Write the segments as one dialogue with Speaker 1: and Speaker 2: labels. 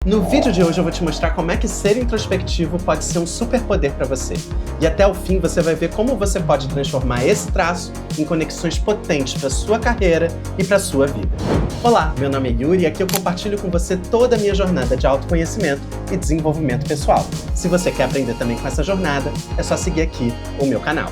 Speaker 1: No vídeo de hoje eu vou te mostrar como é que ser introspectivo pode ser um superpoder para você. E até o fim você vai ver como você pode transformar esse traço em conexões potentes para sua carreira e para sua vida. Olá, meu nome é Yuri e aqui eu compartilho com você toda a minha jornada de autoconhecimento e desenvolvimento pessoal. Se você quer aprender também com essa jornada, é só seguir aqui o meu canal.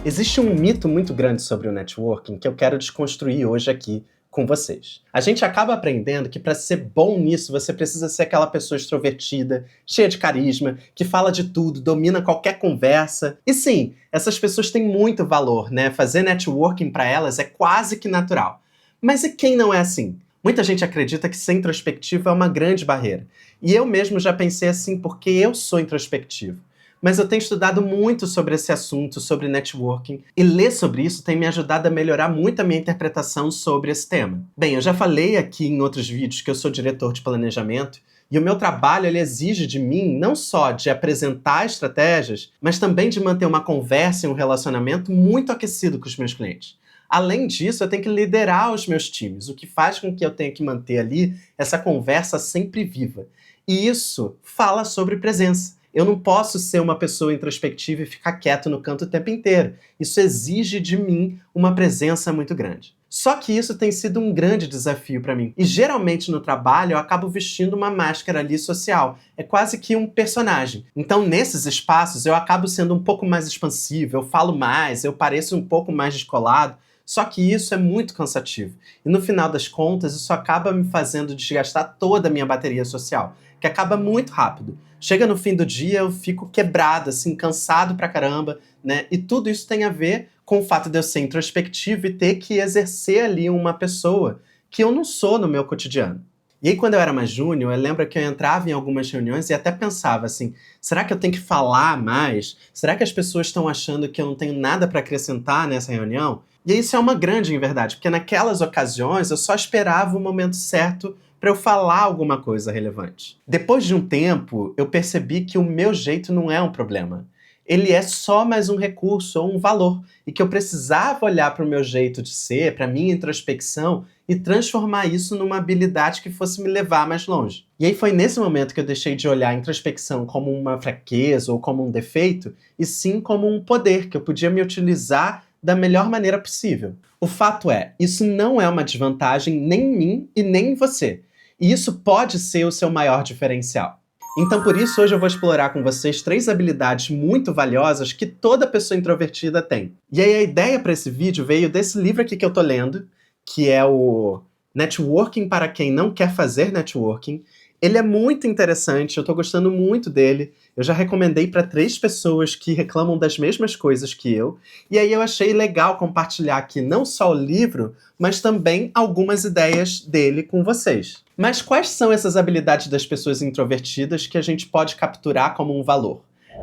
Speaker 1: Existe um mito muito grande sobre o networking que eu quero desconstruir hoje aqui com vocês. A gente acaba aprendendo que para ser bom nisso você precisa ser aquela pessoa extrovertida, cheia de carisma, que fala de tudo, domina qualquer conversa. E sim, essas pessoas têm muito valor, né? Fazer networking para elas é quase que natural. Mas e quem não é assim? Muita gente acredita que ser introspectivo é uma grande barreira. E eu mesmo já pensei assim porque eu sou introspectivo. Mas eu tenho estudado muito sobre esse assunto, sobre networking, e ler sobre isso tem me ajudado a melhorar muito a minha interpretação sobre esse tema. Bem, eu já falei aqui em outros vídeos que eu sou diretor de planejamento, e o meu trabalho ele exige de mim não só de apresentar estratégias, mas também de manter uma conversa e um relacionamento muito aquecido com os meus clientes. Além disso, eu tenho que liderar os meus times, o que faz com que eu tenha que manter ali essa conversa sempre viva. E isso fala sobre presença. Eu não posso ser uma pessoa introspectiva e ficar quieto no canto o tempo inteiro. Isso exige de mim uma presença muito grande. Só que isso tem sido um grande desafio para mim. E geralmente no trabalho eu acabo vestindo uma máscara ali social. É quase que um personagem. Então nesses espaços eu acabo sendo um pouco mais expansivo, eu falo mais, eu pareço um pouco mais descolado. Só que isso é muito cansativo. E no final das contas isso acaba me fazendo desgastar toda a minha bateria social, que acaba muito rápido. Chega no fim do dia, eu fico quebrado, assim, cansado pra caramba, né? E tudo isso tem a ver com o fato de eu ser introspectivo e ter que exercer ali uma pessoa que eu não sou no meu cotidiano. E aí, quando eu era mais júnior, eu lembro que eu entrava em algumas reuniões e até pensava assim, será que eu tenho que falar mais? Será que as pessoas estão achando que eu não tenho nada para acrescentar nessa reunião? E isso é uma grande inverdade, porque naquelas ocasiões eu só esperava o momento certo para eu falar alguma coisa relevante. Depois de um tempo, eu percebi que o meu jeito não é um problema. Ele é só mais um recurso ou um valor, e que eu precisava olhar para o meu jeito de ser, para a minha introspecção, e transformar isso numa habilidade que fosse me levar mais longe. E aí foi nesse momento que eu deixei de olhar a introspecção como uma fraqueza ou como um defeito, e sim como um poder que eu podia me utilizar da melhor maneira possível. O fato é, isso não é uma desvantagem nem em mim e nem em você. E isso pode ser o seu maior diferencial. Então por isso hoje eu vou explorar com vocês 3 habilidades muito valiosas que toda pessoa introvertida tem. E aí a ideia para esse vídeo veio desse livro aqui que eu tô lendo, que é o Networking para quem não quer fazer networking. Ele é muito interessante, eu tô gostando muito dele. Eu já recomendei para 3 pessoas que reclamam das mesmas coisas que eu. E aí eu achei legal compartilhar aqui não só o livro, mas também algumas ideias dele com vocês. Mas quais são essas habilidades das pessoas introvertidas que a gente pode capturar como um valor?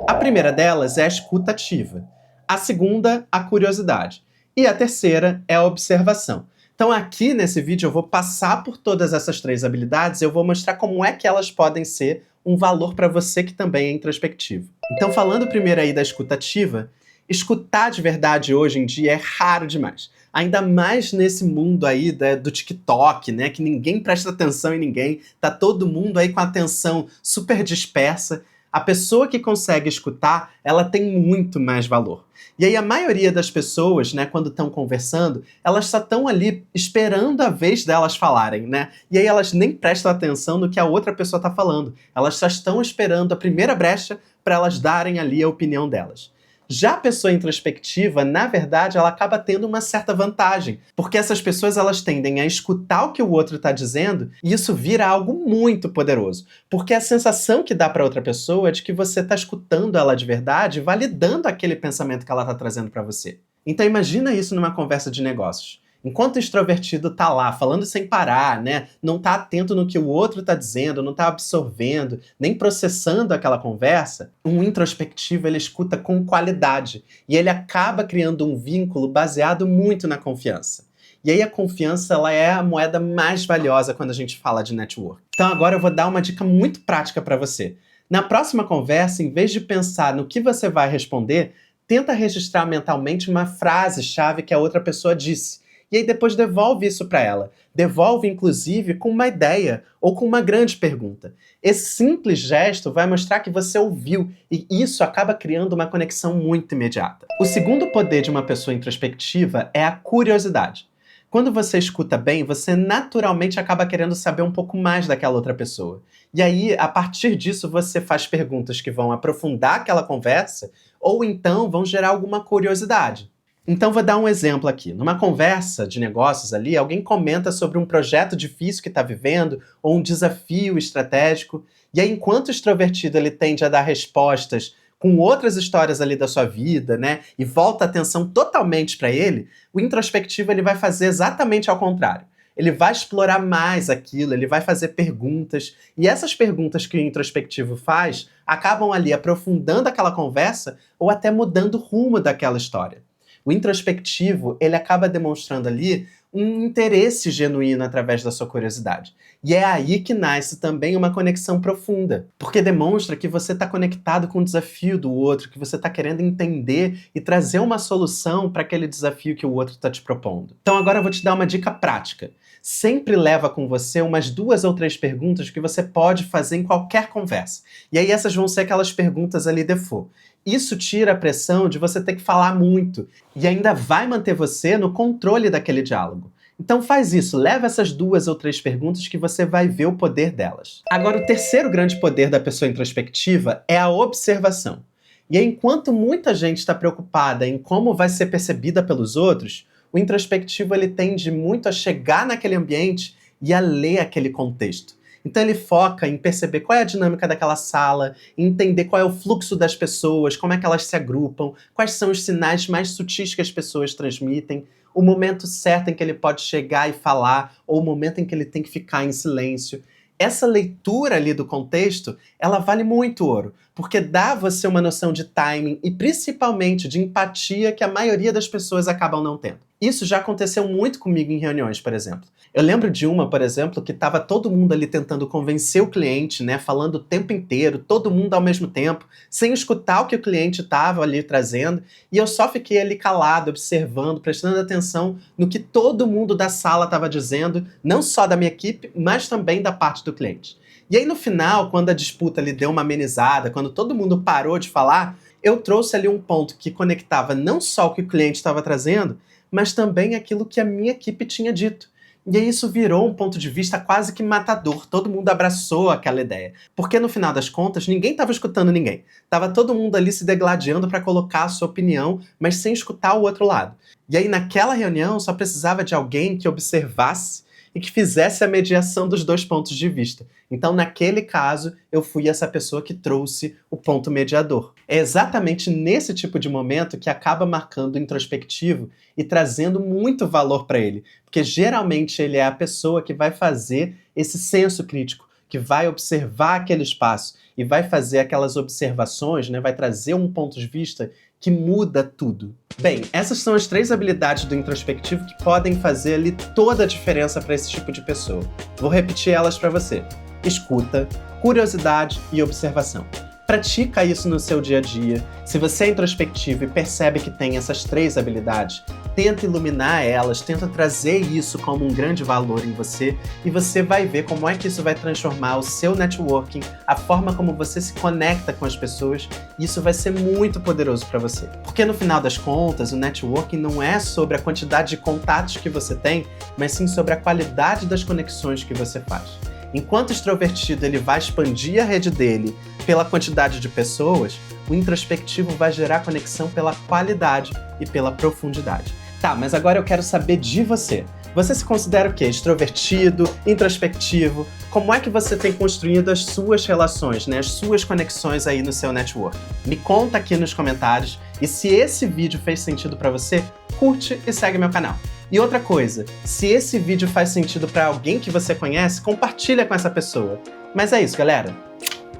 Speaker 1: A primeira delas é a escuta ativa. A segunda, a curiosidade. E a terceira é a observação. Então aqui nesse vídeo eu vou passar por todas essas 3 habilidades e eu vou mostrar como é que elas podem ser um valor para você que também é introspectivo. Então falando primeiro aí da escuta ativa, escutar de verdade hoje em dia é raro demais. Ainda mais nesse mundo aí do TikTok, né, que ninguém presta atenção em ninguém, tá todo mundo aí com a atenção super dispersa. A pessoa que consegue escutar, ela tem muito mais valor. E aí a maioria das pessoas, né, quando estão conversando, elas só estão ali esperando a vez delas falarem, né? E aí elas nem prestam atenção no que a outra pessoa está falando. Elas só estão esperando a primeira brecha para elas darem ali a opinião delas. Já a pessoa introspectiva, na verdade, ela acaba tendo uma certa vantagem, porque essas pessoas elas tendem a escutar o que o outro está dizendo e isso vira algo muito poderoso, porque a sensação que dá para outra pessoa é de que você está escutando ela de verdade, validando aquele pensamento que ela está trazendo para você. Então imagina isso numa conversa de negócios. Enquanto o extrovertido tá lá, falando sem parar, né? Não tá atento no que o outro tá dizendo, não tá absorvendo, nem processando aquela conversa, um introspectivo ele escuta com qualidade. E ele acaba criando um vínculo baseado muito na confiança. E aí a confiança ela é a moeda mais valiosa quando a gente fala de network. Então agora eu vou dar uma dica muito prática para você. Na próxima conversa, em vez de pensar no que você vai responder, tenta registrar mentalmente uma frase-chave que a outra pessoa disse. e aí depois devolve isso para ela. Devolve, inclusive, com uma ideia ou com uma grande pergunta. Esse simples gesto vai mostrar que você ouviu, e isso acaba criando uma conexão muito imediata. O segundo poder de uma pessoa introspectiva é a curiosidade. Quando você escuta bem, você naturalmente acaba querendo saber um pouco mais daquela outra pessoa. E aí, a partir disso, você faz perguntas que vão aprofundar aquela conversa ou então vão gerar alguma curiosidade. Então, vou dar um exemplo aqui. Numa conversa de negócios ali, alguém comenta sobre um projeto difícil que está vivendo ou um desafio estratégico. E aí, enquanto o extrovertido ele tende a dar respostas com outras histórias ali da sua vida, né, e volta a atenção totalmente para ele, o introspectivo ele vai fazer exatamente ao contrário. Ele vai explorar mais aquilo, ele vai fazer perguntas, e essas perguntas que o introspectivo faz acabam ali aprofundando aquela conversa ou até mudando o rumo daquela história. O introspectivo, ele acaba demonstrando ali um interesse genuíno através da sua curiosidade. E é aí que nasce também uma conexão profunda, porque demonstra que você está conectado com o desafio do outro, que você está querendo entender e trazer uma solução para aquele desafio que o outro está te propondo. Então agora eu vou te dar uma dica prática. Sempre leva com você umas 2 ou 3 perguntas que você pode fazer em qualquer conversa. E aí essas vão ser aquelas perguntas ali default. Isso tira a pressão de você ter que falar muito e ainda vai manter você no controle daquele diálogo. Então faz isso, leva essas 2 ou 3 perguntas que você vai ver o poder delas. Agora, o terceiro grande poder da pessoa introspectiva é a observação. E aí, enquanto muita gente está preocupada em como vai ser percebida pelos outros, o introspectivo ele tende muito a chegar naquele ambiente e a ler aquele contexto. Então ele foca em perceber qual é a dinâmica daquela sala, em entender qual é o fluxo das pessoas, como é que elas se agrupam, quais são os sinais mais sutis que as pessoas transmitem, o momento certo em que ele pode chegar e falar, ou o momento em que ele tem que ficar em silêncio. Essa leitura ali do contexto, ela vale muito ouro, porque dá a você uma noção de timing e principalmente de empatia que a maioria das pessoas acabam não tendo. Isso já aconteceu muito comigo em reuniões, por exemplo. Eu lembro de uma, por exemplo, que estava todo mundo ali tentando convencer o cliente, né, falando o tempo inteiro, todo mundo ao mesmo tempo, sem escutar o que o cliente estava ali trazendo, e eu só fiquei ali calado, observando, prestando atenção no que todo mundo da sala estava dizendo, não só da minha equipe, mas também da parte do cliente. E aí no final, quando a disputa ali deu uma amenizada, quando todo mundo parou de falar, eu trouxe ali um ponto que conectava não só o que o cliente estava trazendo, mas também aquilo que a minha equipe tinha dito. E aí isso virou um ponto de vista quase que matador, todo mundo abraçou aquela ideia. Porque no final das contas, ninguém estava escutando ninguém. Tava todo mundo ali se degladiando para colocar a sua opinião, mas sem escutar o outro lado. E aí naquela reunião só precisava de alguém que observasse e que fizesse a mediação dos 2 pontos de vista. Então, naquele caso, eu fui essa pessoa que trouxe o ponto mediador. É exatamente nesse tipo de momento que acaba marcando o introspectivo e trazendo muito valor para ele, porque geralmente ele é a pessoa que vai fazer esse senso crítico, que vai observar aquele espaço e vai fazer aquelas observações, né, vai trazer um ponto de vista que muda tudo. Bem, essas são as 3 habilidades do introspectivo que podem fazer ali toda a diferença para esse tipo de pessoa. Vou repetir elas para você. Escuta, curiosidade e observação. Pratica isso no seu dia a dia. Se você é introspectivo e percebe que tem essas 3 habilidades, tenta iluminar elas, tenta trazer isso como um grande valor em você e você vai ver como é que isso vai transformar o seu networking, a forma como você se conecta com as pessoas, e isso vai ser muito poderoso para você. Porque no final das contas, o networking não é sobre a quantidade de contatos que você tem, mas sim sobre a qualidade das conexões que você faz. Enquanto o extrovertido ele vai expandir a rede dele pela quantidade de pessoas, o introspectivo vai gerar conexão pela qualidade e pela profundidade. Tá, mas agora eu quero saber de você. Você se considera o quê? Extrovertido? Introspectivo? Como é que você tem construído as suas relações, né? As suas conexões aí no seu network? Me conta aqui nos comentários e se esse vídeo fez sentido pra você, curte e segue meu canal. E outra coisa, se esse vídeo faz sentido pra alguém que você conhece, compartilha com essa pessoa. Mas é isso, galera.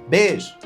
Speaker 1: Beijo!